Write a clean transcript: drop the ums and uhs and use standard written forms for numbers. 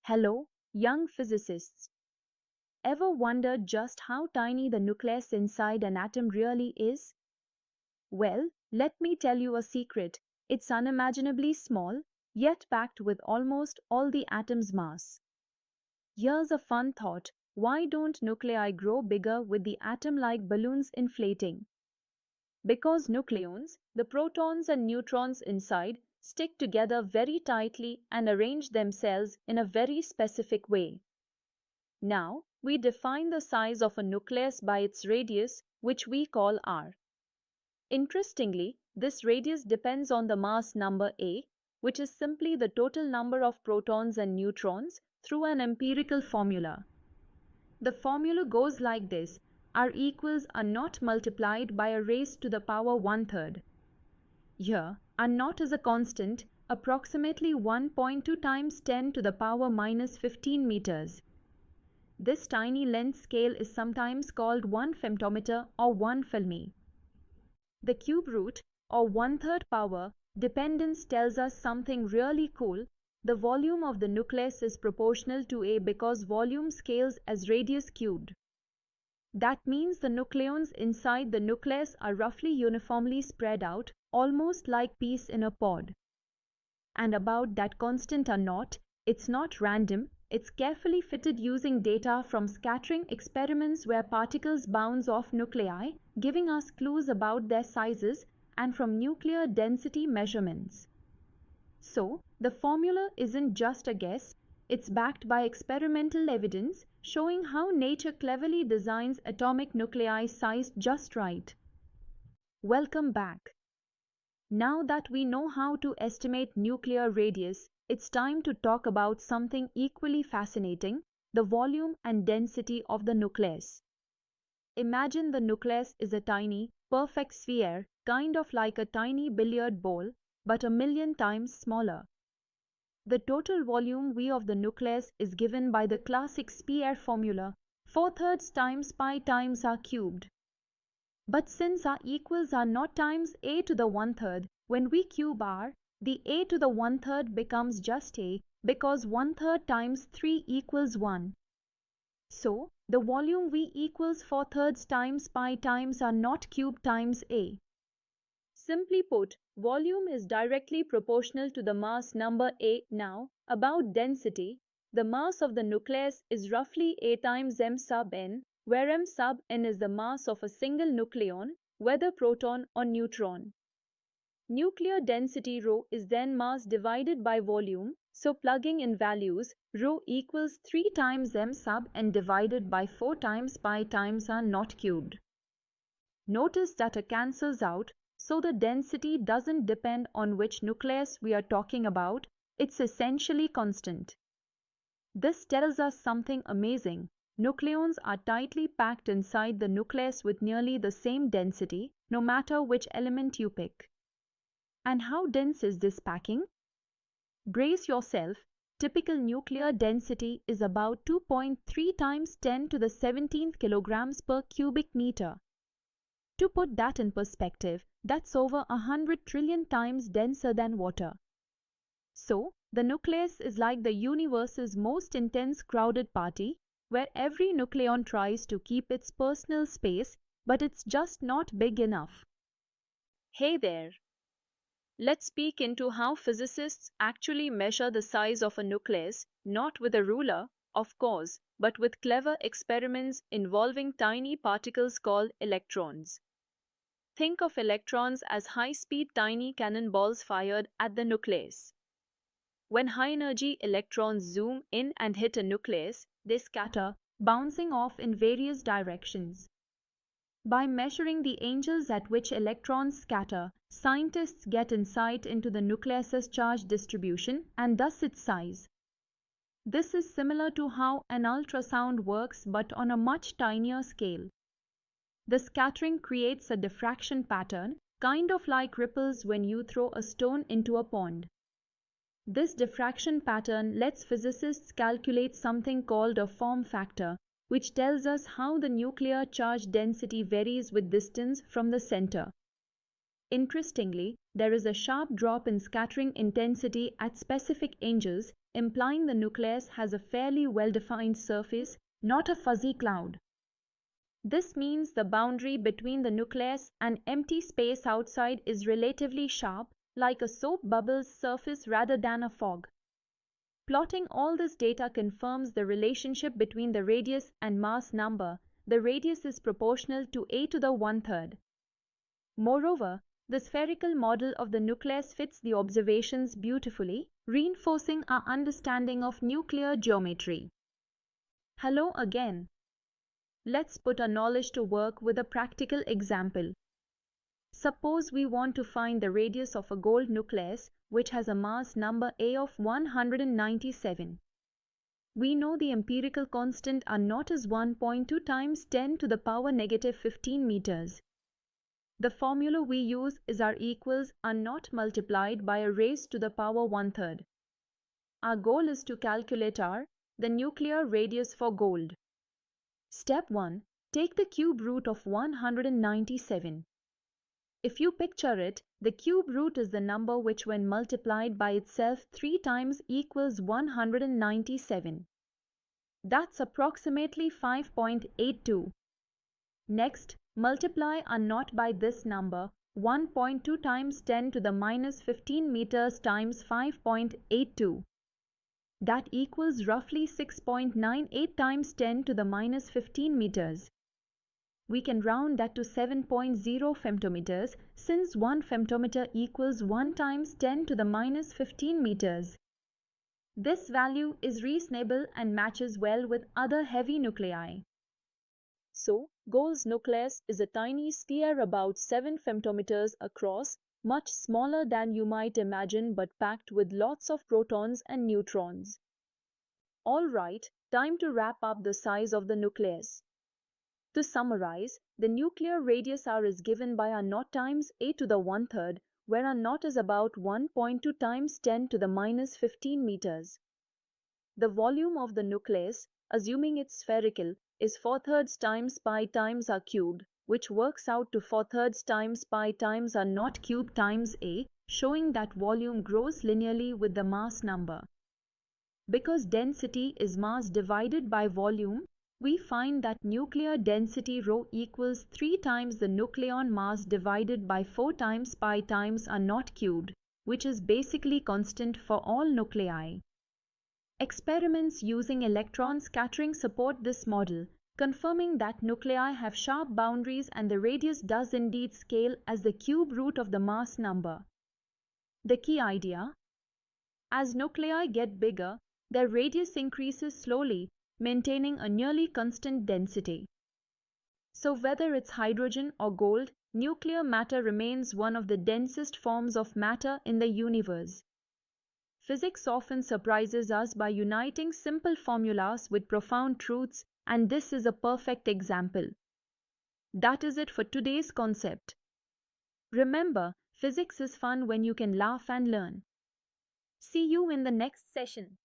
Hello, young physicists. Ever wondered just how tiny the nucleus inside an atom really is? Well, let me tell you a secret. It's unimaginably small, yet packed with almost all the atom's mass. Here's a fun thought. Why don't nuclei grow bigger with the atom like balloons inflating? Because nucleons, the protons and neutrons inside, stick together very tightly and arrange themselves in a very specific way. Now, we define the size of a nucleus by its radius, which we call R. Interestingly, this radius depends on the mass number A, which is simply the total number of protons and neutrons, through an empirical formula. The formula goes like this: R equals R naught multiplied by a raised to the power 1/3. Here, R naught is a constant, approximately 1.2 times 10 to the power minus 15 meters. This tiny length scale is sometimes called 1 femtometer or 1 Fermi. The cube root, or 1/3 power, dependence tells us something really cool. The volume of the nucleus is proportional to A because volume scales as radius cubed. That means the nucleons inside the nucleus are roughly uniformly spread out, almost like peas in a pod. And about that constant R naught, it's not random. It's carefully fitted using data from scattering experiments where particles bounce off nuclei, giving us clues about their sizes, and from nuclear density measurements. So, the formula isn't just a guess, it's backed by experimental evidence showing how nature cleverly designs atomic nuclei sized just right. Welcome back. Now that we know how to estimate nuclear radius, it's time to talk about something equally fascinating: the volume and density of the nucleus. Imagine the nucleus is a tiny, perfect sphere, kind of like a tiny billiard ball, but a million times smaller. The total volume V of the nucleus is given by the classic sphere formula, 4/3 times pi times R cubed. But since R equals R naught times A to the 1/3, when we cube R, the A to the 1/3 becomes just A, because 1/3 times 3 equals 1. So, the volume V equals 4/3 times pi times R naught cubed times A. Simply put, volume is directly proportional to the mass number A. Now, about density, the mass of the nucleus is roughly A times m sub n, where m sub n is the mass of a single nucleon, whether proton or neutron. Nuclear density ρ is then mass divided by volume, so plugging in values, ρ equals 3 times m sub n divided by 4 times pi times R naught cubed. Notice that it cancels out, so the density doesn't depend on which nucleus we are talking about, it's essentially constant. This tells us something amazing. Nucleons are tightly packed inside the nucleus with nearly the same density, no matter which element you pick. And how dense is this packing? Brace yourself. Typical nuclear density is about 2.3 times 10 to the 17th kilograms per cubic meter. To put that in perspective, that's over 100 trillion times denser than water. So, the nucleus is like the universe's most intense crowded party, where every nucleon tries to keep its personal space, but it's just not big enough. Hey there! Let's peek into how physicists actually measure the size of a nucleus, not with a ruler, of course, but with clever experiments involving tiny particles called electrons. Think of electrons as high-speed tiny cannonballs fired at the nucleus. When high-energy electrons zoom in and hit a nucleus, they scatter, bouncing off in various directions. By measuring the angles at which electrons scatter, scientists get insight into the nucleus's charge distribution and thus its size. This is similar to how an ultrasound works, but on a much tinier scale. The scattering creates a diffraction pattern, kind of like ripples when you throw a stone into a pond. This diffraction pattern lets physicists calculate something called a form factor, which tells us how the nuclear charge density varies with distance from the center. Interestingly, there is a sharp drop in scattering intensity at specific angles, implying the nucleus has a fairly well-defined surface, not a fuzzy cloud. This means the boundary between the nucleus and empty space outside is relatively sharp, like a soap bubble's surface rather than a fog. Plotting all this data confirms the relationship between the radius and mass number. The radius is proportional to A⁴. Moreover, the spherical model of the nucleus fits the observations beautifully, reinforcing our understanding of nuclear geometry. Hello again. Let's put our knowledge to work with a practical example. Suppose we want to find the radius of a gold nucleus which has a mass number A of 197. We know the empirical constant R naught is 1.2 times 10 to the power negative 15 meters. The formula we use is R equals R naught multiplied by a raised to the power 1/3. Our goal is to calculate R, the nuclear radius for gold. Step 1. Take the cube root of 197. If you picture it, the cube root is the number which when multiplied by itself 3 times equals 197. That's approximately 5.82. Next, multiply R naught by this number, 1.2 times 10 to the minus 15 meters times 5.82. That equals roughly 6.98 times 10 to the minus 15 meters. We can round that to 7.0 femtometers since 1 femtometer equals 1 times 10 to the minus 15 meters. This value is reasonable and matches well with other heavy nuclei. So, gold's nucleus is a tiny sphere about 7 femtometers across, much smaller than you might imagine but packed with lots of protons and neutrons. Alright, time to wrap up the size of the nucleus. To summarize, the nuclear radius R is given by R naught times A⁴, where R naught is about 1.2 times 10 to the minus 15 meters. The volume of the nucleus, assuming it's spherical, is 4/3 times pi times R cubed, which works out to 4/3 times pi times R naught cubed times A, showing that volume grows linearly with the mass number. Because density is mass divided by volume, we find that nuclear density ρ equals 3 times the nucleon mass divided by 4 times pi times R naught cubed, which is basically constant for all nuclei. Experiments using electron scattering support this model, confirming that nuclei have sharp boundaries and the radius does indeed scale as the cube root of the mass number. The key idea? As nuclei get bigger, their radius increases slowly, maintaining a nearly constant density. So whether it's hydrogen or gold, nuclear matter remains one of the densest forms of matter in the universe. Physics often surprises us by uniting simple formulas with profound truths, and this is a perfect example. That is it for today's concept. Remember, physics is fun when you can laugh and learn. See you in the next session.